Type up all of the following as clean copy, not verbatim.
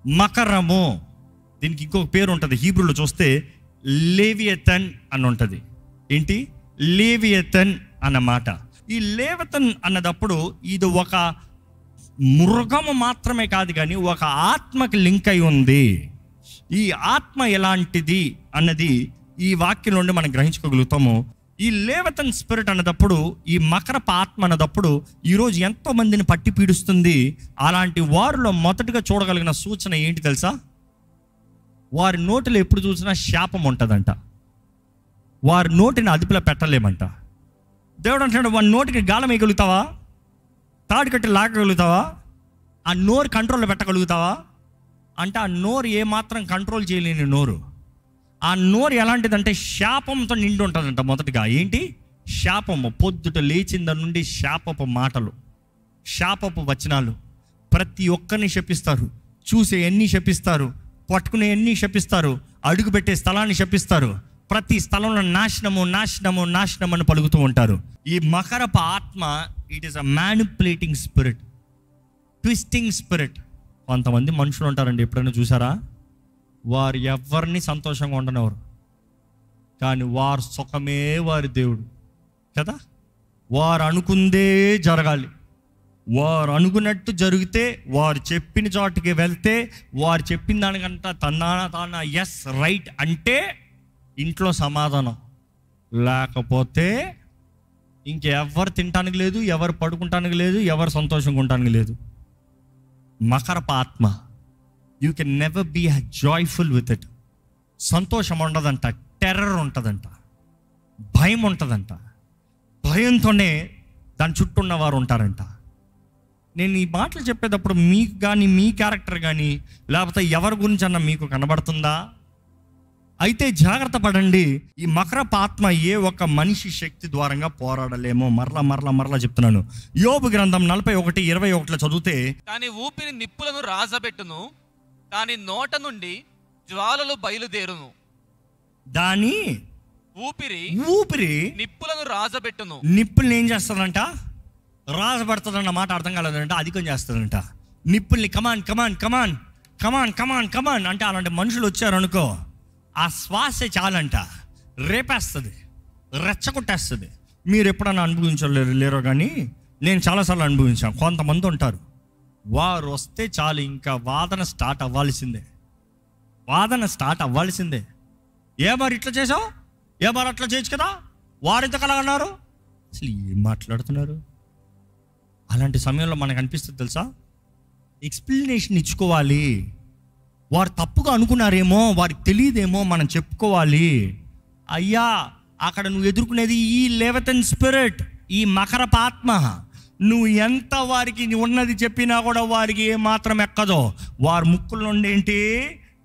మకరము. దీనికి ఇంకొక పేరు ఉంటుంది, హీబ్రూలో చూస్తే లేవియతన్ అని ఉంటుంది. ఏంటి లేవియతన్ అన్నమాట? ఈ లేవియతన్ అన్నదప్పుడు ఇది ఒక మృగము మాత్రమే కాదు, కానీ ఒక ఆత్మకి లింక్ అయి ఉంది. ఈ ఆత్మ ఎలాంటిది అన్నది ఈ వాక్యం నుండి మనం గ్రహించుకోగలుగుతాము. ఈ లేవియతన్ స్పిరిట్ అన్నదప్పుడు, ఈ మకరపు ఆత్మ అన్నదప్పుడు ఈరోజు ఎంతో మందిని పట్టి పీడిస్తుంది. అలాంటి వారిలో మొదటగా చూడగలిగిన సూచన ఏంటి తెలుసా? వారి నోటిలో ఎప్పుడు చూసినా శాపం ఉంటుందంట. వారి నోటిని అదుపులో పెట్టలేమంట. దేవుడు అంటాడు, వాడి నోటికి గాలం వేయగలుగుతావా? తాడు కట్టి లాగగలుగుతావా? ఆ నోరు కంట్రోల్లో పెట్టగలుగుతావా అంటే ఆ నోరు ఏమాత్రం కంట్రోల్ చేయలేని నోరు. ఆ నోరు ఎలాంటిదంటే శాపంతో నిండి ఉంటుందంట. మొదటిగా ఏంటి శాపము? పొద్దుట లేచింద నుండి శాపపు మాటలు, శాపపు వచనాలు. ప్రతి ఒక్కరిని శపిస్తారు, చూసే ఎన్ని శపిస్తారు, పట్టుకునే ఎన్ని శపిస్తారు, అడుగుపెట్టే స్థలాన్ని శపిస్తారు. ప్రతి స్థలంలో నాశనము నాశనము నాశనం అని పలుకుతూ ఉంటారు. ఈ మకరపు ఆత్మ, it is a manipulating spirit, twisting spirit. కొంతమంది మనుషులు ఉంటారండి, ఎప్పుడైనా చూసారా? వారు ఎవరిని సంతోషంగా ఉండనివారు, కానీ వారు సుఖమే వారి దేవుడు కదా. వారు అనుకుందే జరగాలి, వారు అనుకున్నట్టు జరిగితే, వారు చెప్పిన చోటుకి వెళ్తే, వారు చెప్పిన దానికంట తానా ఎస్ రైట్ అంటే ఇంట్లో సమాధానం, లేకపోతే ఇంకెవరు తినటానికి లేదు, ఎవరు పడుకుంటానికి లేదు, ఎవరు సంతోషంగా ఉండటానికి లేదు. మకరపు ఆత్మ, you can never be joyful with it. సంతోషం ఉండదంట, టెర్రర్ ఉంటుందంట, భయం ఉంటుందంట. భయంతోనే దాని చుట్టూ ఉన్నవారు ఉంటారంట. నేను ఈ మాటలు చెప్పేటప్పుడు మీకు కానీ, మీ క్యారెక్టర్ కానీ, లేకపోతే ఎవరి గురించి అన్నా మీకు కనబడుతుందా? అయితే జాగ్రత్త పడండి. ఈ మకరపు ఆత్మ ఏ ఒక్క మనిషి శక్తి ద్వారంగా పోరాడలేమో. మరలా చెప్తున్నాను. యోబు గ్రంథం 41:21 చదివితే, దాని ఊపిరి నిప్పులను రాజబెట్టును, దాని నోట నుండి జ్వాలలు బయలుదేరును. దాని ఊపిరి నిప్పులను రాజబెట్టును. నిప్పుల్ని ఏం చేస్తుందంట? రాజబడుతుందన్న మాట అర్థం కాలేదంట, అధికం చేస్తుందంట. నిప్పుల్ని కమాన్ కమాన్ కమాన్ కమాన్ కమాన్ కమాన్ అంటే అలాంటి మనుషులు వచ్చారనుకో, ఆ శ్వాసే చాలంట, రేపేస్తుంది, రెచ్చగొట్టేస్తుంది. మీరు ఎప్పుడన్నా అనుభవించలేరో కానీ నేను చాలాసార్లు అనుభవించాను. కొంతమంది ఉంటారు, వారు వస్తే చాలు ఇంకా వాదన స్టార్ట్ అవ్వాల్సిందే. ఏ బారు ఇట్లా చేసావు, ఏ బారు అట్లా చేయొచ్చు కదా, వారు ఇంతకలా అన్నారు, అసలు ఏం మాట్లాడుతున్నారు? అలాంటి సమయంలో మనకు అనిపిస్తుంది తెలుసా, ఎక్స్ప్లెనేషన్ ఇచ్చుకోవాలి. వారు తప్పుగా అనుకున్నారేమో, వారికి తెలియదేమో, మనం చెప్పుకోవాలి. అయ్యా, అక్కడ నువ్వు ఎదుర్కొనేది ఈ లేవియతన్ స్పిరిట్, ఈ మకరపు ఆత్మ. నువ్వు ఎంత వారికి ఉన్నది చెప్పినా కూడా వారికి ఏమాత్రం ఎక్కదో. వారి ముక్కుల నుండి ఏంటి?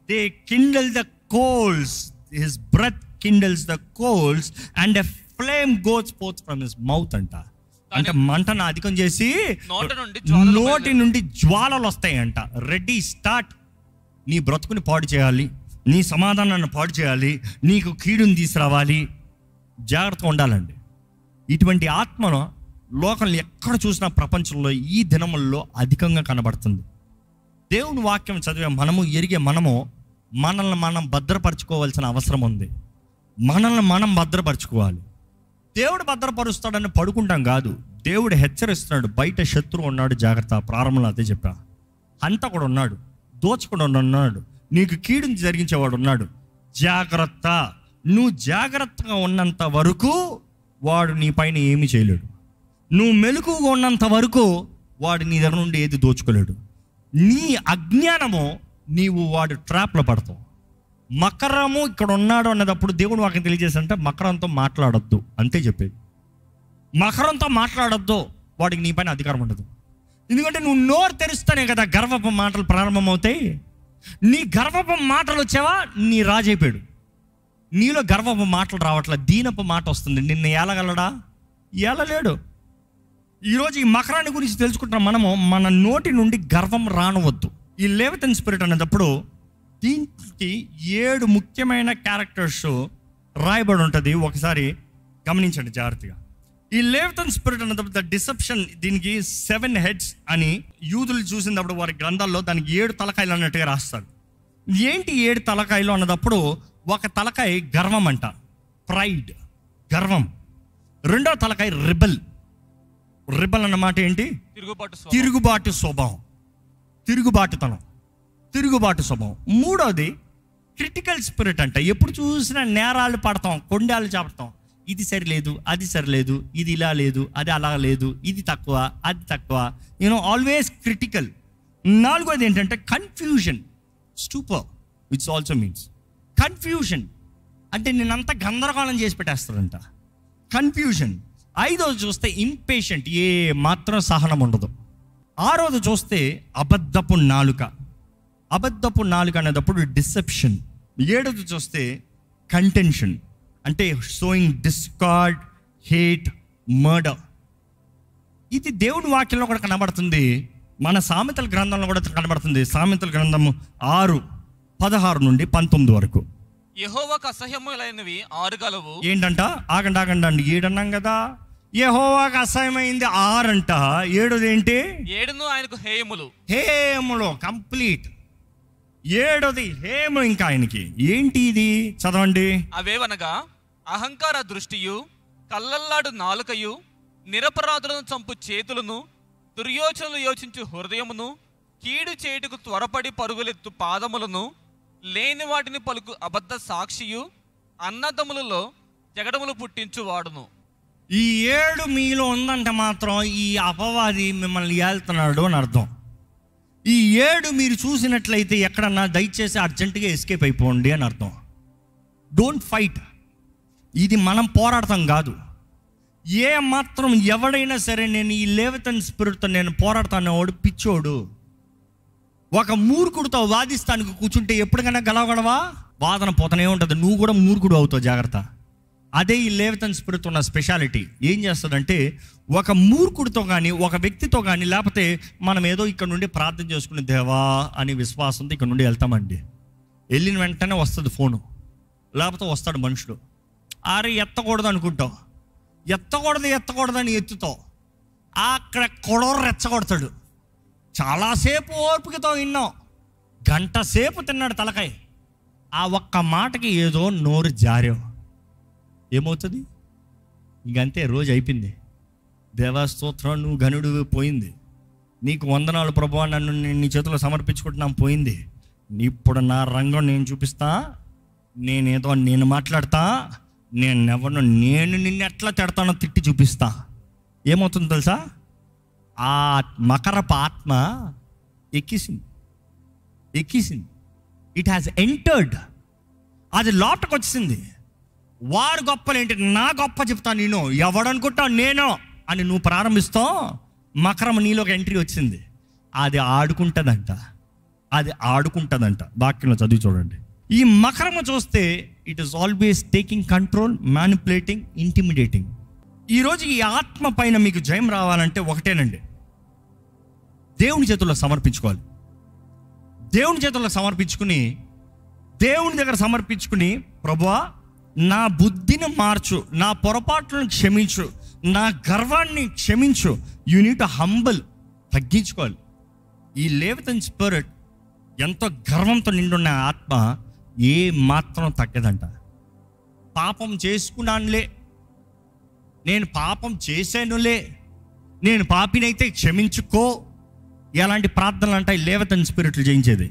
They kindle the coals, his breath kindles the coals and a flame goes forth from his mouth అంట. అంటే మంటను అధికం చేసి నోటి నుండి జ్వాలలు వస్తాయంట. Ready start. నీ బ్రతుకుని పాడు చేయాలి, నీ సమాధానాన్ని పాడు చేయాలి, నీకు కీడుని తీసుకురావాలి. జాగ్రత్తగా ఉండాలండి. ఇటువంటి ఆత్మను లోకంలో ఎక్కడ చూసినా ప్రపంచంలో ఈ దినముల్లో అధికంగా కనబడుతుంది. దేవుని వాక్యం చదివే మనము, ఎరిగే మనము మనల్ని మనం భద్రపరచుకోవాల్సిన అవసరం ఉంది. మనల్ని మనం భద్రపరచుకోవాలి. దేవుడు భద్రపరుస్తాడని పడుకుంటాం కాదు, దేవుడు హెచ్చరిస్తున్నాడు. బయట శత్రువు ఉన్నాడు, జాగ్రత్త. ప్రారంభంలో అదే చెప్పా. హంతకుడు ఉన్నాడు, దోచుకుడు ఉన్నాడు, నీకు కీడుని జరిగించేవాడు ఉన్నాడు, జాగ్రత్త. నువ్వు జాగ్రత్తగా ఉన్నంత వరకు వాడు నీ పైన ఏమీ చేయలేడు. నువ్వు మెలకువగా ఉన్నంత వరకు వాడు నీ దగ్గర నుండి ఏది దోచుకోలేడు. నీ అజ్ఞానము, నీవు వాడు ట్రాప్లో పడతావు. మకరము ఇక్కడ ఉన్నాడు అన్నదప్పుడు దేవుడు వాకి తెలియజేసంటే మకరంతో మాట్లాడొద్దు అంతే చెప్పేది. మకరంతో మాట్లాడొద్దు, వాడికి నీ పైన అధికారం ఉండదు. ఎందుకంటే నువ్వు నోరు తెరుస్తానే కదా గర్వపు మాటలు ప్రారంభమవుతాయి. నీ గర్వపు మాటలు వచ్చావా, నీ రాజు అయిపోయాడు. నీలో గర్వపు మాటలు రావట్లే, దీనపు మాట వస్తుంది. నిన్ను ఏలగలడా? ఏలలేడు. ఈరోజు ఈ మకరాన్ని గురించి తెలుసుకుంటున్న మనము మన నోటి నుండి గర్వం రానవద్దు. ఈ లేవియతన్ స్పిరిట్ అనేటప్పుడు దీనికి 7 ముఖ్యమైన క్యారెక్టర్స్ రాయబడి ఉంటుంది. ఒకసారి గమనించండి జాగ్రత్తగా. ఈ లేవితన్ స్పిరిట్ అన్నప్పుడు ద డిసెప్షన్, దీనికి 7 హెడ్స్ అని యూదులు చూసినప్పుడు వారి గ్రంథాల్లో దానికి 7 తలకాయలు అన్నట్టుగా రాస్తారు. ఏంటి 7 తలకాయలు అన్నదప్పుడు ఒక తలకాయ గర్వం అంట, ప్రైడ్, గర్వం. రెండో తలకాయ రిబల్. రిబల్ అన్నమాట ఏంటి? తిరుగుబాటు స్వభావం, తిరుగుబాటుతనం, తిరుగుబాటు స్వభావం. మూడోది క్రిటికల్ స్పిరిట్ అంట. ఎప్పుడు చూసినా నేరాలు పడతాం, కొండాలు చాపడతాం. ఇది సరిలేదు, అది సరిలేదు, ఇది ఇలా లేదు, అది అలా లేదు, ఇది తక్కువ, అది తక్కువ, ఆల్వేస్ క్రిటికల్. నాలుగోది ఏంటంటే confusion, stupor, which also means confusion, అంటే నేనంతా గందరగోళం చేసి పెట్టేస్తాడంట, కన్ఫ్యూజన్. ఐదోది చూస్తే ఇంపేషెంట్, ఏ మాత్రం సహనం ఉండదు. ఆరోది చూస్తే అబద్ధపు నాలుక. అబద్ధపు నాలుక అనేటప్పుడు డిసెప్షన్. ఏడోది చూస్తే కంటెన్షన్, అంటే షోయింగ్ డిస్కార్డ్, హేట్, మర్డర్. ఇది దేవుని వాక్యంలో కూడా కనబడుతుంది, మన సామెతల గ్రంథంలో కూడా కనబడుతుంది. సామెతల గ్రంథము 6:16 నుండి 19 వరకు. యెహోవాకు అసహ్యములైనవి 6 గలవు. ఏంటంట? ఆగండి 7 అన్నాం కదా, యెహోవాకు అసహ్యమైంది 6 అంట. ఏడోది ఏంటి? 7 ఆయనకు హేయములు. హేయములు కంప్లీట్. ఏడోది హేము ఇంకా ఆయనకి. ఏంటి ఇది? చదవండి. అవేవనగా అహంకార దృష్టియు, కళ్ళల్లాడు నాలుకయు, నిరపరాధులను చంపు చేతులను, దుర్యోచనలు యోచించు హృదయమును, కీడు చేటుకు త్వరపడి పరుగులెత్తు పాదములను, లేని వాటిని పలుకు అబద్ధ సాక్షియు, అన్నదమ్ములలో జగడములు పుట్టించు వాడును. ఈ 7 మీలో ఉందంటే మాత్రం ఈ అపవాది మిమ్మల్ని ఏళ్తున్నాడు అని అర్థం. ఈ 7 మీరు చూసినట్లయితే ఎక్కడన్నా దయచేసి అర్జెంటుగా ఎస్కేప్ అయిపోండి అని అర్థం. Don't fight. ఇది మనం పోరాడతాం కాదు. ఏ మాత్రం ఎవడైనా సరే నేను ఈ లేవితన్ స్పిరిట్తో నేను పోరాడతాను వాడు పిచ్చోడు. ఒక మూర్ఖుడితో వాదిస్తానికి కూర్చుంటే ఎప్పటికైనా గెలవగలవా? వాదన పోతనే ఉంటుంది, నువ్వు కూడా మూర్ఖుడు అవుతావు, జాగ్రత్త. అదే ఈ లేవితన్ స్పిరిట్ ఉన్న స్పెషాలిటీ. ఏం చేస్తుందంటే ఒక మూర్ఖుడితో కానీ ఒక వ్యక్తితో కానీ, లేకపోతే మనం ఏదో ఇక్కడ నుండి ప్రార్థన చేసుకునే దేవా అని విశ్వాసంతో ఇక్కడ నుండి వెళ్తామండి. వెళ్ళిన వెంటనే వస్తుంది ఫోను, లేకపోతే వస్తాడు మనుషుడు. అరే ఎత్తకూడదు అనుకుంటావు, ఎత్తకూడదు అని ఎత్తుతావు, అక్కడ కొడవ రెచ్చగొడతాడు. చాలాసేపు ఓర్పుకతో విన్నాం, గంట సేపు తిన్నాడు తలకాయ. ఆ ఒక్క మాటకి ఏదో నోరు జారావు, ఏమవుతుంది? ఇంకంతే, రోజు అయిపోయింది. దేవా స్తోత్రం, నువ్వు గనుడు, పోయింది. నీకు వందనాలు ప్రభువా, నన్ను నీ చేతిలో సమర్పించుకుంటున్నాం, పోయింది. ఇప్పుడు నా రంగం నేను చూపిస్తా, నేను మాట్లాడతా, నేను నిన్ను ఎట్లా తిడతానో తిట్టి చూపిస్తా. ఏమవుతుందో తెలుసా? ఆ మకరపు ఆత్మ ఎక్కిసింది. It has entered. అది లోపలికి వచ్చింది. వారు గొప్పలేంటి, నా గొప్ప చెప్తాను నేను, ఎవడనుకుంటావు నేను అని నువ్వు ప్రారంభిస్తావు. మకరం నీలోకి ఎంట్రీ వచ్చింది. అది ఆడుకుంటుందంట. వాక్యంలో చదివి చూడండి. ఈ మకరము చూస్తే it is always taking control, manipulating, intimidating. ఈరోజు ఈ ఆత్మ పైన మీకు జయం రావాలంటే ఒకటేనండి, దేవుని చేతుల్లో సమర్పించుకోవాలి. దేవుని చేతుల్లో సమర్పించుకుని, దేవుని దగ్గర సమర్పించుకుని, ప్రభువా నా బుద్ధిని మార్చు, నా పొరపాట్లను క్షమించు, నా గర్వాన్ని క్షమించు. యూ నీడ్ టు హంబల్, తగ్గించుకోవాలి. ఈ లేవితన్ స్పిరిట్ ఎంతో గర్వంతో నిండున్న ఆత్మ ఏ మాత్రం తగ్గదంట. పాపం చేసుకున్నానులే, నేను పాపం చేశానులే, నేను పాపినైతే క్షమించుకో, ఎలాంటి ప్రార్థనలు అంట ఈ లేవితన్ స్పిరిట్లు జయించేది.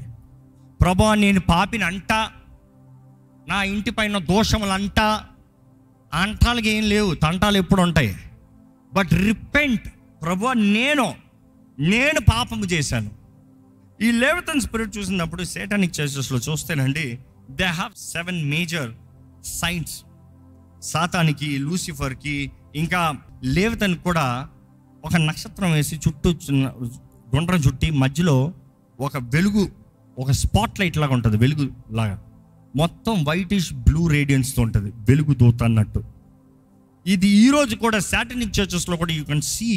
ప్రభువా నేను పాపిని అంటా, నా ఇంటి పైన దోషములు అంటాలకి ఏం లేవు, తంటాలు ఎప్పుడు ఉంటాయి. బట్ రిపెంట్, ప్రభువా నేను పాపము చేశాను. ఈ లేవితన్ స్పిరిట్ చూసినప్పుడు సేటానిక్ చర్చెస్లో చూస్తేనండి, దే హ్యావ్ 7 మేజర్ సైన్స్. సాతానికి, లూసిఫర్కి, ఇంకా లేవితన్ కూడా ఒక నక్షత్రం వేసి చుట్టూ గుండ్రం చుట్టి మధ్యలో ఒక వెలుగు, ఒక స్పాట్ లైట్ లాగా ఉంటుంది, వెలుగు లాగా, మొత్తం వైటిష్ బ్లూ రేడియన్స్తో ఉంటుంది, వెలుగు దూత అన్నట్టు. ఇది ఈరోజు కూడా సాటనిక్ చర్చెస్లో కూడా you can see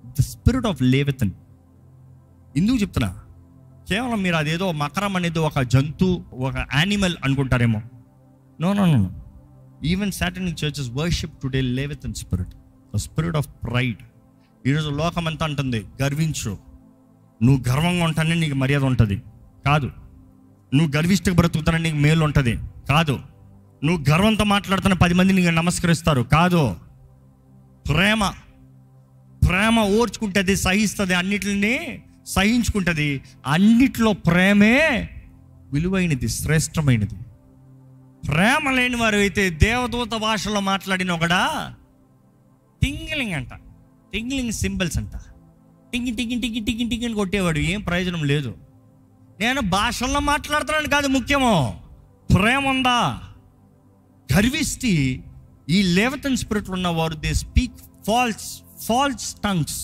the spirit of Leviathan. ఎందుకు చెప్తున్నా? కేవలం మీరు అదేదో మకరం అనేది ఒక జంతు, ఒక యానిమల్ అనుకుంటారేమో. No. Even satanic churches worship today Leviathan spirit. Spirit of pride. ఈరోజు లోకం అంతా అంటుంది గర్వించు, నువ్వు గర్వంగా ఉంటానే నీకు మర్యాద ఉంటుంది. కాదు. నువ్వు గర్విష్ఠగా బ్రతుకుతానే నీకు మేలు ఉంటుంది. కాదు. నువ్వు గర్వంతో మాట్లాడుతున్న 10 మంది నీకు నమస్కరిస్తారు. కాదు. ప్రేమ ఓర్చుకుంటుంది, సహిస్తుంది, అన్నిటిని సహించుకుంటుంది. అన్నిట్లో ప్రేమే విలువైనది, శ్రేష్టమైనది. ప్రేమ లేని వారు అయితే దేవదూత భాషలో మాట్లాడిన ఒకడా టింగిలింగ్ అంట, టింగిలింగ్ సింబల్స్ అంట, టింగి టింగి టింగి టింగి టింగి అని కొట్టేవాడు. ఏం ప్రయోజనం లేదు. నేను భాషల్లో మాట్లాడుతున్నాను కాదు, ముఖ్యమో ప్రేమ ఉందా. గర్విష్టి ఈ లేవతన్ స్పిరిట్ ఉన్నవారు దే స్పీక్ ఫాల్స్ టంగ్స్.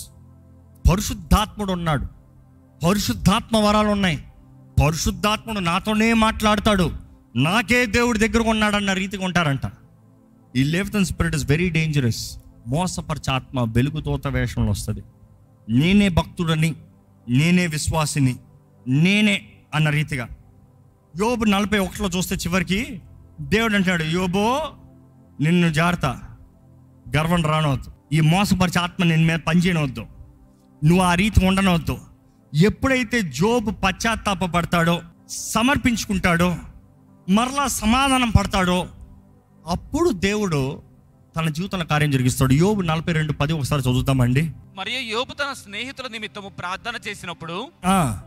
పరిశుద్ధాత్ముడు ఉన్నాడు, పరిశుద్ధాత్మ వరాలు ఉన్నాయి. పరిశుద్ధాత్ముడు నాతోనే మాట్లాడతాడు, నాకే దేవుడి దగ్గరకు ఉన్నాడన్న రీతిగా ఉంటారంట. ఈ Leviathan spirit is very dangerous. మోసపరిచే ఆత్మ వెలుగుతోత వేషంలో వస్తుంది. నేనే భక్తుడని, నేనే విశ్వాసిని, నేనే అన్న రీతిగా. యోబు 41లో చూస్తే చివరికి దేవుడు అంటాడు, యోబో నిన్ను జాగ్రత్త, గర్వం రానవద్దు, ఈ మోసపరిచే ఆత్మ నిన్న మీద పనిచేయనవద్దు, నువ్వు ఆ రీతి ఉండనవద్దు. ఎప్పుడైతే జోబు పశ్చాత్తాపడతాడో, సమర్పించుకుంటాడో, మరలా సమాధానం పడతాడో, అప్పుడు దేవుడు తన జీవితంలో కార్యం జరిగిస్తాడు. యోబు 42:10 ఒకసారి చదువుతామండి. మరియు యోబు తన స్నేహితుల నిమిత్తము ప్రార్థన చేసినప్పుడు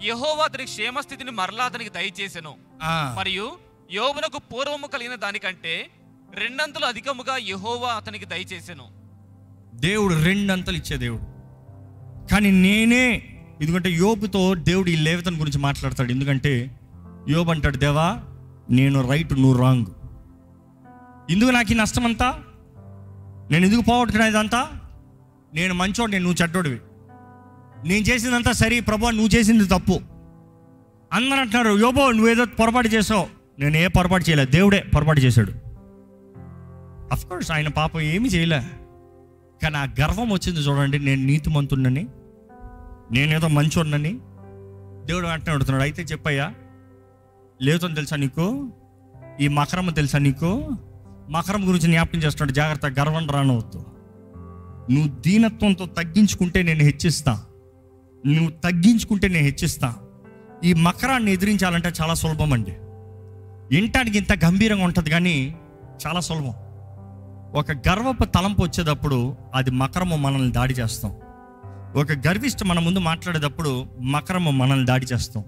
యెహోవా అతని క్షేమస్థితిని మరలా అతనికి దయచేసెను. మరియు యోబునకు పూర్వము కలిగిన దానికంటే 2 అంతలు అధికముగా యెహోవా అతనికి దయచేసెను. దేవుడు 2 అంతలు ఇచ్చే దేవుడు. కానీ ఎందుకంటే యోబుతో దేవుడు ఈ లేవతన్ గురించి మాట్లాడతాడు. ఎందుకంటే యోబు అంటాడు, దేవా నేను రైట్, నువ్వు రాంగ్. ఎందుకు నాకు ఈ నష్టం అంతా? నేను ఎందుకు పోగొట్టుకునేదంతా? నేను మంచోడు, నువ్వు చెడ్డోడివి. నేను చేసిందంతా సరి ప్రభువా, నువ్వు చేసింది తప్పు. అందరూ అంటున్నారు, యోబో నువ్వేదో పొరపాటు చేసావు. నేను ఏ పొరపాటు చేయలే, దేవుడే పొరపాటు చేశాడు. అఫ్కోర్స్ ఆయన పాపం ఏమీ చేయలే. కానీ ఆ గర్వం వచ్చింది చూడండి, నేను నీతిమంతున్నని, నేనేదో మంచోడినని. దేవుడు వెంటనే అడుగుతున్నాడు, అయితే చెప్పయ్యా, లేవతను తెలుసా నీకు? ఈ మకరము తెలుసా నీకు? మకరం గురించి జ్ఞాపకం చేస్తున్నాడు, జాగ్రత్త, గర్వం రానవద్దు. నువ్వు దీనత్వంతో తగ్గించుకుంటే నేను హెచ్చిస్తా, నువ్వు తగ్గించుకుంటే నేను హెచ్చిస్తా. ఈ మకరాన్ని ఎదిరించాలంటే చాలా సులభం అండి. వినటానికి ఇంత గంభీరంగా ఉంటుంది కానీ చాలా సులభం. ఒక గర్వపు తలంపు వచ్చేటప్పుడు అది మకరము మనల్ని దాడి చేస్తాం. ఒక గర్విష్టి మన ముందు మాట్లాడేటప్పుడు మకరము మనల్ని దాడి చేస్తాం.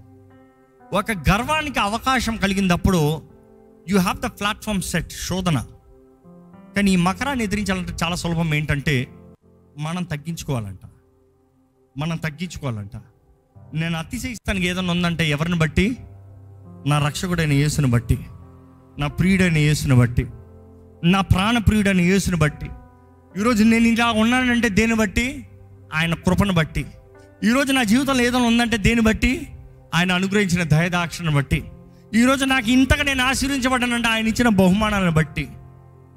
ఒక గర్వానికి అవకాశం కలిగినప్పుడు you have the platform set, శోధన. కానీ ఈ మకరాన్ని ఎదిరించాలంటే చాలా సులభం. ఏంటంటే మనం తగ్గించుకోవాలంట. నేను అతిశయిస్తానికి ఏదైనా ఉందంటే ఎవరిని బట్టి? నా రక్షకుడైన యేసుని బట్టి, నా ప్రియుడైన యేసుని బట్టి, నా ప్రాణ ప్రియుడైన యేసుని బట్టి. ఈరోజు నేను ఇలా ఉన్నానంటే దేని బట్టి? ఆయన కృపను బట్టి. ఈరోజు నా జీవితంలో ఏదైనా ఉందంటే దేని బట్టి? ఆయన అనుగ్రహించిన దయదాక్షను బట్టి. ఈరోజు నాకు ఇంతగా నేను ఆశీర్వించబడ్డానంటే ఆయన ఇచ్చిన బహుమానాలను బట్టి.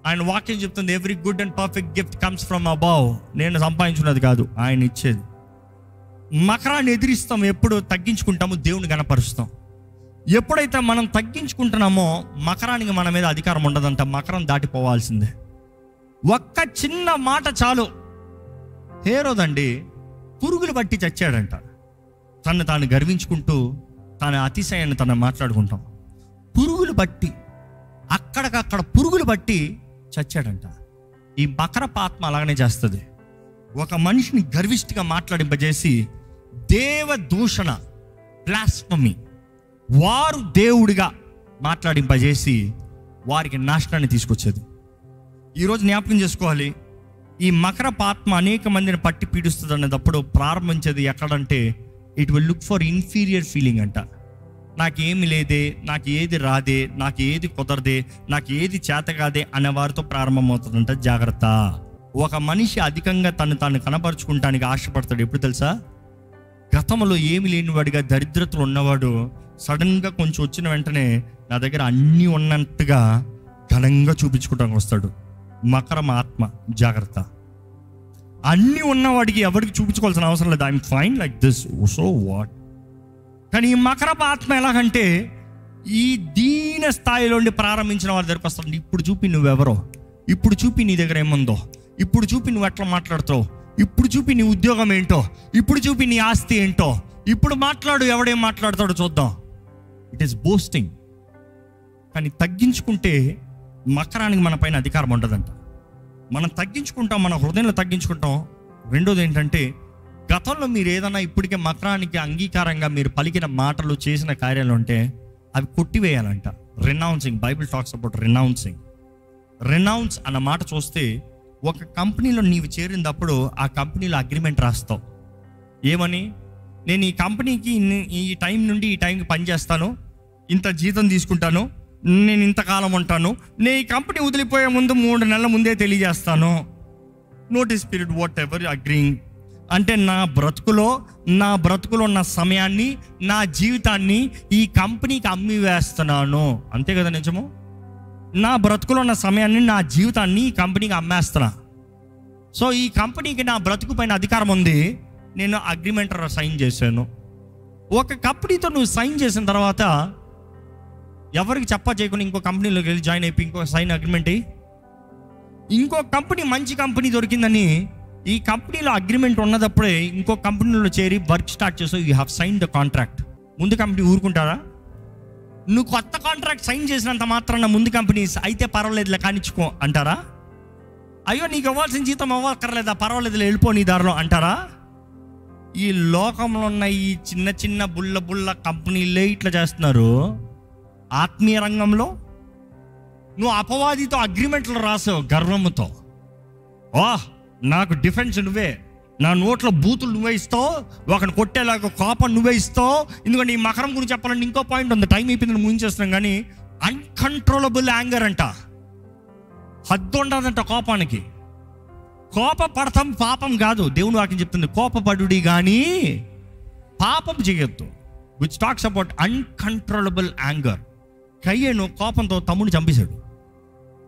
ఆయన వాక్యం చెప్తుంది, every good and perfect gift comes from above. నేను సంపాదించున్నది కాదు, ఆయన ఇచ్చేది. మకరాన్ని ఎదిరిస్తాం ఎప్పుడు? తగ్గించుకుంటాము, దేవుని గణపరుస్తాం. ఎప్పుడైతే మనం తగ్గించుకుంటున్నామో మకరానికి మన మీద అధికారం ఉండదంట. మకరం దాటిపోవాల్సిందే. ఒక్క చిన్న మాట చాలు. హేరోదండి పురుగులు బట్టి చచ్చాడంట. తను తాను గర్వించుకుంటూ తన అతిశయాన్ని తను మాట్లాడుకుంటాం. పురుగులు బట్టి, అక్కడికక్కడ పురుగులు బట్టి చచ్చాడంట. ఈ మకరపు ఆత్మ అలాగనే చేస్తుంది. ఒక మనిషిని గర్విష్టిగా మాట్లాడింపజేసి దేవదూషణ, బ్లాస్ఫమీ, వారు దేవుడిగా మాట్లాడింపజేసి వారికి నాశనాన్ని తీసుకొచ్చేది. ఈరోజు జ్ఞాపకం చేసుకోవాలి, ఈ మకరపు ఆత్మ అనేక మందిని పట్టి పీడిస్తుంది అనేటప్పుడు ప్రారంభించేది ఎక్కడంటే it will look for inferior feeling అంట. నాకేమి లేదే, నాకు ఏది రాదే, నాకు ఏది కుదరదే, నాకు ఏది చేత కాదే అనే వారితో ప్రారంభమవుతుందంట. జాగ్రత్త. ఒక మనిషి అధికంగా తాను కనపరుచుకుంటానికి ఆశపడతాడు. ఎప్పుడు తెలుసా? గతంలో ఏమి లేనివాడిగా దరిద్రతలు ఉన్నవాడు సడన్గా కొంచెం వచ్చిన వెంటనే నా దగ్గర అన్నీ ఉన్నట్టుగా ఘనంగా చూపించుకోవడానికి వస్తాడు. మకరం ఆత్మ, జాగ్రత్త. అన్నీ ఉన్నవాడికి ఎవరికి చూపించుకోవాల్సిన అవసరం లేదు. I'm fine like this, so what. కానీ ఈ మకరపు ఆత్మ ఎలాగంటే ఈ దీన స్థాయిలో ప్రారంభించిన వారి దగ్గరకు వస్తాడు. ఇప్పుడు చూపి నువ్వెవరో, ఇప్పుడు చూపి నీ దగ్గర ఏముందో, ఇప్పుడు చూపి నువ్వు ఎట్లా మాట్లాడుతావు, ఇప్పుడు చూపి నీ ఉద్యోగం ఏంటో, ఇప్పుడు చూపి నీ ఆస్తి ఏంటో, ఇప్పుడు మాట్లాడు, ఎవడేం మాట్లాడతాడో చూద్దాం. It is boasting. కానీ తగ్గించుకుంటే మకరానికి మన పైన అధికారం ఉండదంట. మనం తగ్గించుకుంటాం, మన హృదయంలో తగ్గించుకుంటాం. రెండోది ఏంటంటే, గతంలో మీరు ఏదైనా ఇప్పటికే మకరానికి అంగీకారంగా మీరు పలికిన మాటలు, చేసిన కార్యాలు ఉంటే అవి కొట్టివేయాలంట. Renouncing, Bible talks about renouncing. Renounce అన్న మాట చూస్తే, ఒక కంపెనీలో నీవు చేరినప్పుడు ఆ కంపెనీలో అగ్రిమెంట్ రాస్తావు. ఏమని? నేను ఈ కంపెనీకి ఈ టైం నుండి ఈ టైంకి పనిచేస్తాను, ఇంత జీతం తీసుకుంటాను, నేను ఇంతకాలం ఉంటాను, నేను ఈ కంపెనీ వదిలిపోయే ముందు 3 నెలల ముందే తెలియజేస్తాను. Notice period, what ever agreeing. అంటే నా బ్రతుకులో ఉన్న సమయాన్ని, నా జీవితాన్ని ఈ కంపెనీకి అమ్మి వేస్తున్నాను. అంతే కదా నిజము? నా బ్రతుకులో ఉన్న సమయాన్ని, నా జీవితాన్ని ఈ కంపెనీకి అమ్మేస్తున్నా. సో ఈ కంపెనీకి నా బ్రతుకు పైన అధికారం ఉంది. నేను అగ్రిమెంట్ సైన్ చేశాను. ఒక కంపెనీతో నువ్వు సైన్ చేసిన తర్వాత ఎవరికి చేయకుండా ఇంకో కంపెనీలోకి వెళ్ళి జాయిన్ అయిపోయి ఇంకో సైన్ అగ్రిమెంట్ అయ్యి, ఇంకో కంపెనీ మంచి కంపెనీ దొరికిందని ఈ కంపెనీలో అగ్రిమెంట్ ఉన్నదప్పుడే ఇంకో కంపెనీలో చేరి వర్క్ స్టార్ట్ చేసావు. You have sign the contract. ముందు కంపెనీ ఊరుకుంటారా? నువ్వు కొత్త కాంట్రాక్ట్ సైన్ చేసినంత మాత్రాన ముందు కంపెనీ అయితే పర్వాలేదులే కానిచ్చుకో అంటారా? అయ్యో నీకు ఇవ్వాల్సిన జీతం అవ్వక్కర్లేదా, పర్వాలేదులే వెళ్ళిపో నీ దారిలో అంటారా? ఈ లోకంలో ఉన్న ఈ చిన్న చిన్న బుల్ల కంపెనీలే ఇట్లా చేస్తున్నారు. ఆత్మీయ రంగంలో నువ్వు అపవాదితో అగ్రిమెంట్లు రాసావు గర్వముతో. నాకు డిఫెన్స్ నువ్వే, నా నోట్లో బూతులు నువ్వే ఇస్తావు, ఒకరిని కొట్టేలాగా కోపం నువ్వే ఇస్తావు. ఎందుకంటే ఈ మకరం గురించి చెప్పాలంటే ఇంకో పాయింట్ ఉంది, టైం అయిపోయిందని ముగించేస్తున్నాం. కానీ అన్కంట్రోలబుల్ యాంగర్ అంట. హద్దు ఉండదంట కోపానికి. కోపపడతాం పాపం కాదు, దేవుని వాక్యం చెప్తుంది కోపపడుడి కానీ పాపం చేయొద్దు. Which talks about uncontrollable anger. కయ్యను కోపంతో తమ్ముడిని చంపేశాడు.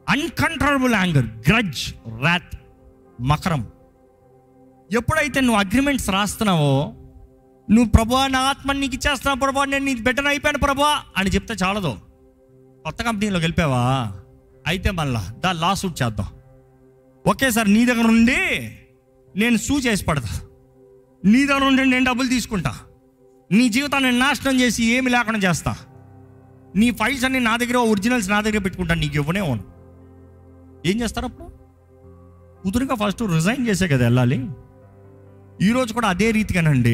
అన్కంట్రోలబుల్ యాంగర్, గ్రడ్జ్, రాత్, మకరం. ఎప్పుడైతే నువ్వు అగ్రిమెంట్స్ రాస్తున్నావో, నువ్వు ప్రభువా నా ఆత్మని నీకు ఇచ్చేస్తున్నావు ప్రభువా, నేను నీ బిడ్డను అయిపోయాను ప్రభువా అని చెప్తే చాలదు. కొత్త కంపెనీలోకి వెళ్ళిపోయావా, అయితే మళ్ళా లా సూట్ చేద్దాం. ఒకేసారి నీ దగ్గర నుండి నేను సూ చేసి పడతా, నీ దగ్గర నుండి నేను డబ్బులు తీసుకుంటా, నీ జీవితాన్ని నాశనం చేసి ఏమి లేకుండా చేస్తా, నీ ఫైల్స్ అన్ని నా దగ్గర, ఒరిజినల్స్ నా దగ్గర పెట్టుకుంటాను, నీకు ఇవ్వనే ఉన్నా. ఏం చేస్తారు అప్పుడు? కుదురుగా ఫస్ట్ రిజైన్ చేసే కదా వెళ్ళాలి. ఈరోజు కూడా అదే రీతిగానండి,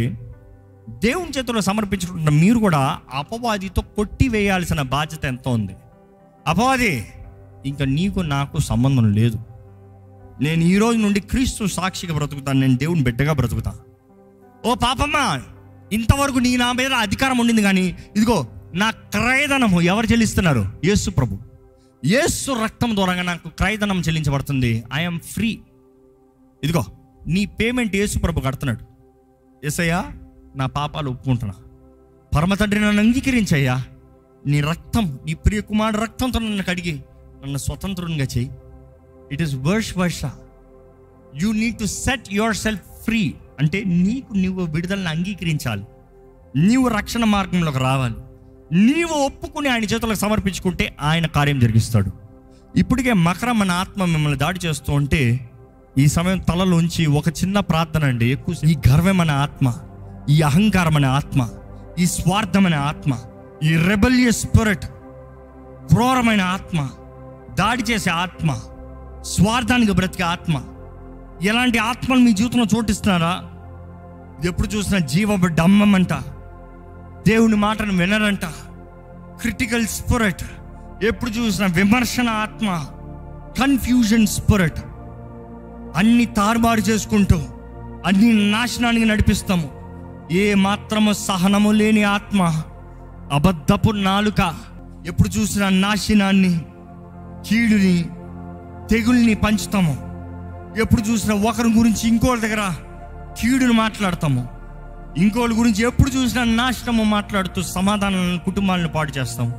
దేవుని చేతుల్లో సమర్పించుకుంటున్న మీరు కూడా అపవాదితో కొట్టివేయాల్సిన బాధ్యత ఎంతో ఉంది. అపవాది, ఇంకా నీకు నాకు సంబంధం లేదు, నేను ఈ రోజు నుండి క్రీస్తు సాక్షిగా బ్రతుకుతాను, నేను దేవుని బిడ్డగా బ్రతుకుతా. ఓ పాపమ్మ, ఇంతవరకు నీ నా మీద అధికారం ఉండింది, కానీ ఇదిగో నా క్రయధనము ఎవరు చెల్లిస్తున్నారు? యేసు ప్రభు. యేసు రక్తం ద్వారా నాకు క్రయధనం చెల్లించబడుతుంది. I'm free. ఇదిగో నీ పేమెంట్ యేసు ప్రభు కడుతున్నాడు. యేసయ్యా నా పాపాలు ఒప్పుకుంటున్నా, పరమ తండ్రి నన్ను అంగీకరించయ్యా, నీ రక్తం, నీ ప్రియ కుమారుడు రక్తంతో నన్ను కడిగి నన్ను స్వతంత్రంగా చెయ్యి. It is Varsha. You need to set your self free. అంటే నీకు నువ్వు విడుదలను అంగీకరించాలి, నీవు రక్షణ మార్గంలోకి రావాలి, నీవు ఒప్పుకుని ఆయన చేతులకు సమర్పించుకుంటే ఆయన కార్యం జరిగిస్తాడు. ఇప్పటికే మకరం మన ఆత్మ మిమ్మల్ని దాడి చేస్తూ ఉంటే ఈ సమయం తలలోంచి ఒక చిన్న ప్రార్థన అండి. ఎక్కువ ఈ గర్వమైన ఆత్మ, ఈ అహంకారమైన ఆత్మ, ఈ స్వార్థమైన ఆత్మ, ఈ రెబెలియస్ స్పిరిట్, క్రూరమైన ఆత్మ, దాడి చేసే ఆత్మ, స్వార్థానికి బ్రతికే ఆత్మ, ఎలాంటి ఆత్మలు మీ జీవితంలో చోటిస్తున్నారా? ఎప్పుడు చూసినా జీవబిడ్డ అమ్మమంట, దేవుని మాటను వినరంట, క్రిటికల్ స్పిరిట్, ఎప్పుడు చూసినా విమర్శన ఆత్మ, కన్ఫ్యూజన్ స్పిరిట్, అన్ని తారుమారు చేసుకుంటూ అన్ని నాశనానికి నడిపిస్తాము. ఏ మాత్రము సహనము లేని ఆత్మ, అబద్ధపు నాలుక, ఎప్పుడు చూసినా నాశనాన్ని, కీడుని, తెగుల్ని పంచుతాము. ఎప్పుడు చూసినా ఒకరి గురించి ఇంకోళ్ళ దగ్గర కీడుని మాట్లాడతాము, ఇంకోళ్ళ గురించి ఎప్పుడు చూసినా నాశనము మాట్లాడుతూ సమాధానాలను, కుటుంబాలను పాడు చేస్తాము.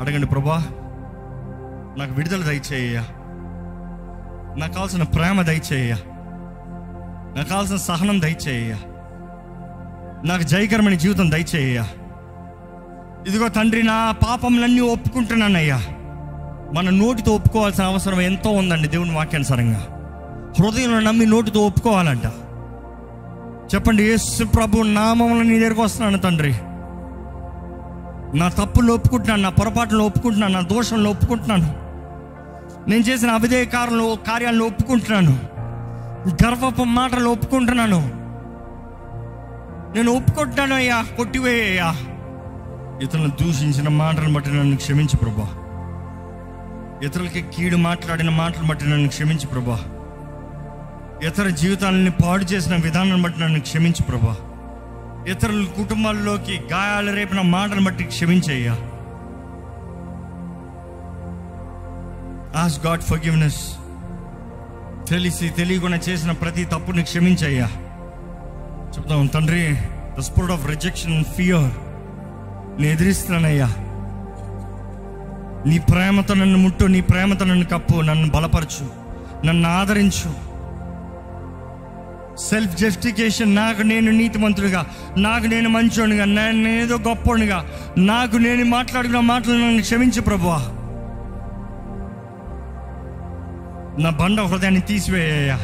అడగండి, ప్రభా నాకు విడుదల దయచేయ్యా, నాకు కావాల్సిన ప్రేమ దయచేయ్యా, నాకు కావాల్సిన సహనం దయచేయ్యా, నాకు జయకరమైన జీవితం దయచేయ్యా. ఇదిగో తండ్రి, నా పాపములన్నీ ఒప్పుకుంటున్నానయ్యా. మన నోటితో ఒప్పుకోవాల్సిన అవసరం ఎంతో ఉందండి దేవుని వాక్యానుసారంగా. హృదయంలో నమ్మి నోటితో ఒప్పుకోవాలంట. చెప్పండి, యేసు ప్రభు నామములో నీ దగ్గరకు వస్తున్నాను తండ్రి, నా తప్పులు ఒప్పుకుంటున్నాను, నా పొరపాట్లు ఒప్పుకుంటున్నాను, నా దోషంలో ఒప్పుకుంటున్నాను, నేను చేసిన అవిధేయ కార్యాలను ఒప్పుకుంటున్నాను, గర్వపు మాటలు ఒప్పుకుంటున్నాను, నేను ఒప్పుకుంటున్నాను అయ్యా, కొట్టివేయ్యా. ఇతరులను దూషించిన మాటలను బట్టి నన్ను క్షమించు ప్రభా. ఇతరులకి కీడు మాట్లాడిన మాటలను బట్టి నన్ను క్షమించు ప్రభా. ఇతర జీవితాలని పాడు చేసిన విధానాన్ని బట్టి నన్ను క్షమించు ప్రభా. ఇతరుల కుటుంబాల్లోకి గాయాలు రేపిన మాటలను బట్టి క్షమించయ్యా. Ask God forgiveness. తెలియకుండా చేసిన ప్రతి తప్పుని క్షమించయ్యా. చెప్తాం, తండ్రి, the spirit of rejection and fear నేను ఎదిరిస్తున్నానయ్యా. నీ ప్రేమతో నన్ను ముట్టు, నీ ప్రేమతో నన్ను కప్పు, నన్ను బలపరచు, నన్ను ఆదరించు. సెల్ఫ్ జస్టిఫికేషన్, నాకు నేను నీతిమంతుడిగా, నాకు నేను మంచోనిగా, నేనేదో గొప్పోనిగా, నాకు నేను మాట్లాడుకున్న మాటలు నన్ను క్షమించు ప్రభువా. నా బండ హృదయాన్ని తీసివేయ్యా.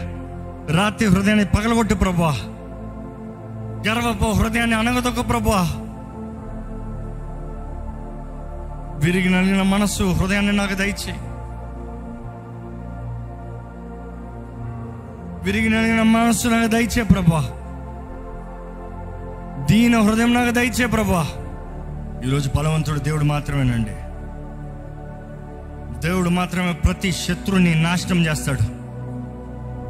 రాత్రి హృదయాన్ని పగలగొట్టు ప్రభువా. గర్వపు హృదయాన్ని అనగదొక్క ప్రభువా. విరిగి నలిగిన మనస్సు హృదయాన్ని నాకు దయచేయి. విరిగి నలిగిన మనస్సు నాకు దయచే ప్రభా. దీన హృదయం నాకు దయచే ప్రభా. ఈరోజు బలవంతుడు దేవుడు మాత్రమేనండి. దేవుడు మాత్రమే ప్రతి శత్రువుని నాశనం చేస్తాడు.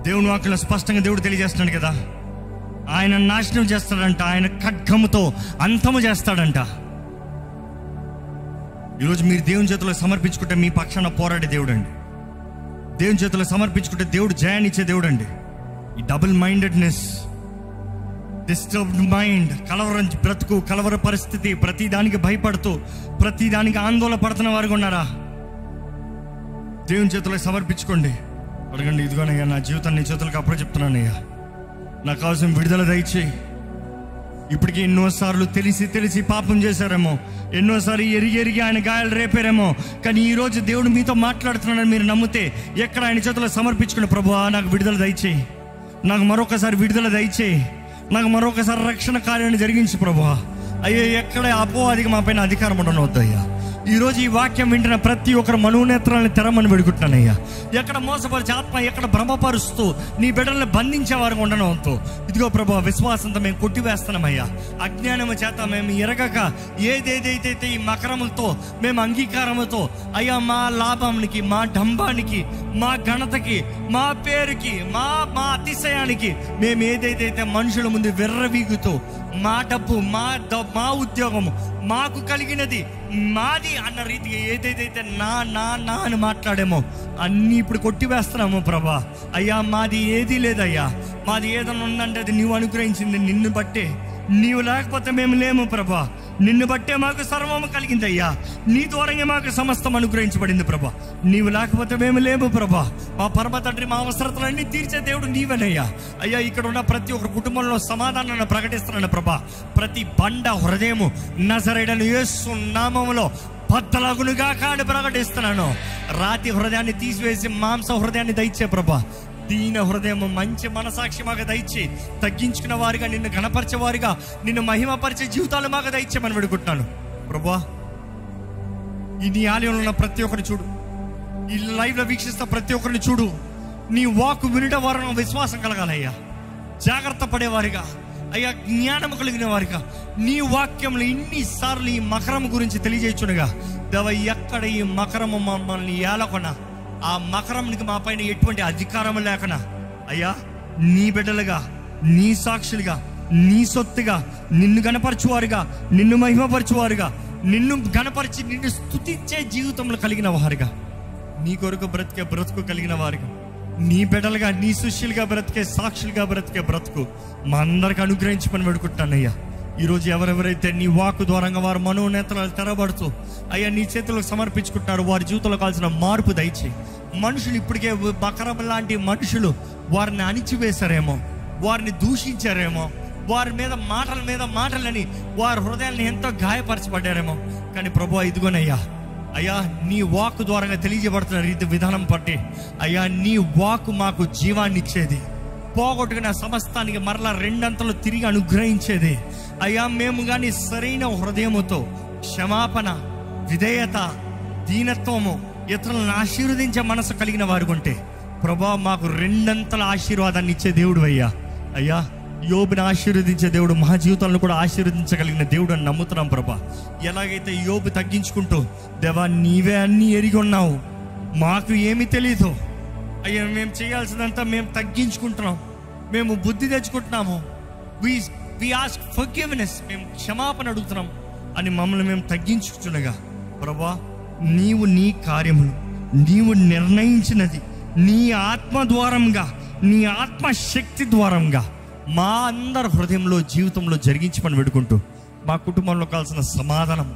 దేవుని వాక్యంలో స్పష్టంగా దేవుడు తెలియజేస్తున్నాడు కదా, ఆయన నాశనం చేస్తాడంట, ఆయన ఖడ్గముతో అంతము చేస్తాడంట. ఈరోజు మీరు దేవుని చేతిలో సమర్పించుకుంటే మీ పక్షాన పోరాడే దేవుడు అండి. దేవుని చేతిలో సమర్పించుకుంటే దేవుడు జయాన్ని ఇచ్చే దేవుడు అండి. ఈ డబుల్ మైండెడ్నెస్, డిస్టర్బ్డ్ మైండ్, కలవరం బ్రతుకు, కలవర పరిస్థితి, ప్రతి దానికి భయపడుతూ ప్రతి దానికి ఆందోళన పడుతున్న వారు ఉన్నారా? దేవుని చేతిలో సమర్పించుకోండి. అడగండి, ఇదిగోనయ్యా నా జీవితాన్ని నీ చేతులకు అప్పచెప్తున్నానయ్యా, నాకు కావాల్సిన విడుదల దయచేయి. ఇప్పటికీ ఎన్నోసార్లు తెలిసి పాపం చేశారేమో, ఎన్నోసారి ఎరిగి ఆయన గాయాలు రేపారేమో, కానీ ఈరోజు దేవుడు మీతో మాట్లాడుతున్నాడని మీరు నమ్మితే ఎక్కడ ఆయన చేతిలో సమర్పించుకుని, ప్రభువా నాకు విడుదల దయచేయి, నాకు మరొకసారి విడుదల దయచేయి, నాకు మరొకసారి రక్షణ కార్యాన్ని జరిగించు ప్రభువా. అయ్యో, ఎక్కడ అపోవాదికి మా పైన అధికారం ఉండనవద్దయ్యా. ఈరోజు ఈ వాక్యం వింటున్న ప్రతి ఒక్కరు మనోనేత్రాలను తెరమని వేడుకుంటున్నానయ్యా. ఎక్కడ మోసపరిచే ఆత్మ, ఎక్కడ భ్రమపరుస్తూ నీ బిడ్డలను బంధించే వారికి ఉండడంతో ఇదిగో ప్రభు, విశ్వాసంతో మేము కొట్టివేస్తున్నామయ్యా. అజ్ఞానము చేత మేము ఎరగక ఏదేదైతే ఈ మకరములతో మేము అంగీకారముతో అయ్యా మా లాభానికి, మా డంబానికి, మా ఘనతకి, మా పేరుకి, మా అతిశయానికి మేము ఏదైతే మనుషుల ముందు విర్రవీగుతూ మా డబ్బు, మా ఉద్యోగము, మాకు కలిగినది మాది అన్న రీతిగా ఏదైతే నా అని మాట్లాడేమో అన్నీ ఇప్పుడు కొట్టివేస్తున్నాము ప్రభా. అయ్యా మాది ఏదీ లేదయ్యా, మాది ఏదైనా ఉందంటే అది నీవు అనుగ్రహించింది, నిన్ను బట్టే. నీవు లేకపోతే మేము లేము ప్రభా, నిన్ను బట్టే మాకు సర్వము కలిగింది అయ్యా. నీ ద్వారంగా మాకు సమస్తం అనుగ్రహించబడింది ప్రభా. నీవు లేకపోతే మేము లేము ప్రభా. మా పరమ తండ్రి, మా అవసరతలన్నీ తీర్చే దేవుడు నీవేనయ్యా. అయ్యా, ఇక్కడ ఉన్న ప్రతి ఒక్కరి కుటుంబంలో సమాధానాన్ని ప్రకటిస్తున్నాను ప్రభా. ప్రతి బండ హృదయము నజరేయుడైన యేసు నామములో బద్దలగునుగా కాని ప్రకటిస్తున్నాను. రాతి హృదయాన్ని తీసివేసి మాంస హృదయాన్ని దయచే ప్రభా. దీన హృదయం, మంచి మనసాక్షి మాకు దయచి, తగ్గించుకున్న వారిగా, నిన్ను గణపరిచే వారిగా, నిన్ను మహిమపరిచే జీవితాలు మాకు దయచేయమని వేడుకుంటున్నాను ప్రభా. ఈ నీ ఆలయంలో ఉన్న ప్రతి ఒక్కరిని చూడు, ఈ లైవ్లో వీక్షిస్తున్న ప్రతి ఒక్కరిని చూడు. నీ వాక్ వినడం వారు విశ్వాసం కలగాలయ్యా, జాగ్రత్త పడేవారిగా అయ్యా, జ్ఞానము కలిగిన వారిగా, నీ వాక్యంలో ఇన్నిసార్లు ఈ మకరం గురించి తెలియజేయుచుండగా దేవ, ఎక్కడ ఈ మకరము మమ్మల్ని ఏలకొనా, ఆ మకరంకి మా పైన ఎటువంటి అధికారం లేకనా అయ్యా, నీ బిడ్డలుగా, నీ సాక్షులుగా, నీ సొత్తుగా, నిన్ను గణపరచువారుగా, నిన్ను మహిమపరచువారుగా, నిన్ను గణపరిచి నిన్ను స్తుతించే జీవితంలో కలిగిన వారుగా, నీ కొరకు బ్రతికే బ్రతుకు కలిగిన వారుగా, నీ బిడ్డలుగా, నీ శిష్యులుగా బ్రతికే, సాక్షులుగా బ్రతికే బ్రతుకు మా అందరికి అనుగ్రహించమని వేడుకుంటానయ్యా. ఈరోజు ఎవరెవరైతే నీ వాక్కు ద్వారంగా వారు మనోనేత్రాలు తెరబడుతూ అయ్యా నీ చేతులకు సమర్పించుకుంటున్నారు, వారి జీవితంలో కావాల్సిన మార్పు దయచేయి. మనుషులు ఇప్పటికే బకరం లాంటి మనుషులు వారిని అణిచివేశారేమో, వారిని దూషించారేమో, వారి మీద మాటలని వారి హృదయాన్ని ఎంతో గాయపరచబడ్డారేమో. కానీ ప్రభువా, ఇదిగోనయ్యా అయ్యా నీ వాక్ ద్వారా తెలియజేయబడుతున్న రీతి విధానం బట్టి అయ్యా నీ వాక్ మాకు జీవాన్ని ఇచ్చేది, పోగొట్టుకున్న సమస్తానికి మరలా రెండంతలు తిరిగి అనుగ్రహించేది. అయ్యా మేము కానీ సరైన హృదయముతో క్షమాపణ, విధేయత, దీనత్వము, ఇతరులను ఆశీర్వదించే మనసు కలిగిన వారు ఉంటే ప్రభా మాకు రెండంతల ఆశీర్వాదాన్ని ఇచ్చే దేవుడు అయ్యా. అయ్యా యోబుని ఆశీర్వదించే దేవుడు మా జీవితాలను కూడా ఆశీర్వదించగలిగిన దేవుడు అని నమ్ముతున్నాం ప్రభా. ఎలాగైతే యోబు తగ్గించుకుంటూ దేవా నీవే అన్నీ ఎరిగి ఉన్నావు, మాకు ఏమీ తెలీదు అయ్యా, మేము చేయాల్సినంతా మేము తగ్గించుకుంటున్నాం, మేము బుద్ధి తెచ్చుకుంటున్నాము, వి ఆస్క్ ఫర్గివ్నెస్, మేము క్షమాపణ అడుగుతున్నాం అని మమ్మల్ని మేము తగ్గించుకుంటుండగా ప్రభా నీవు నీ కార్యములు నీవు నిర్ణయించినది నీ ఆత్మ ద్వారంగా, నీ ఆత్మశక్తి ద్వారంగా మా అందరి హృదయంలో జీవితంలో జరిగించమని వేడుకుంటూ మా కుటుంబంలో కావాల్సిన సమాధానము,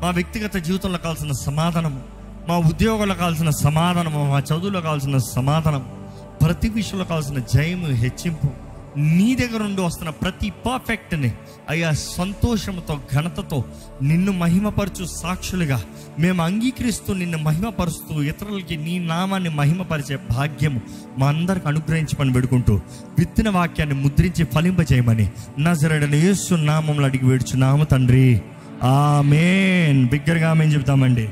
మా వ్యక్తిగత జీవితంలో కావాల్సిన సమాధానము, మా ఉద్యోగంలో కావాల్సిన సమాధానము, మా చదువులో కావాల్సిన సమాధానం, ప్రతి విషయంలో కావాల్సిన జయము, హెచ్చింపు నీ దగ్గర నుండి వస్తున్న ప్రతి పర్ఫెక్ట్ని అయ్యా సంతోషంతో ఘనతతో నిన్ను మహిమపరచు సాక్షులుగా మేము అంగీకరిస్తూ నిన్ను మహిమపరుస్తూ ఇతరులకి నీ నామాన్ని మహిమపరిచే భాగ్యము మా అందరికి అనుగ్రహించమని వేడుకుంటూ విత్తిన వాక్యాన్ని ముద్రించి ఫలింపజేయమని నజరేయుడైన యేసు నామములో అడిగి వేడుచున్నాము తండ్రి, ఆమేన్. బిగ్గరగా ఆమేన్ చెబుతామండి.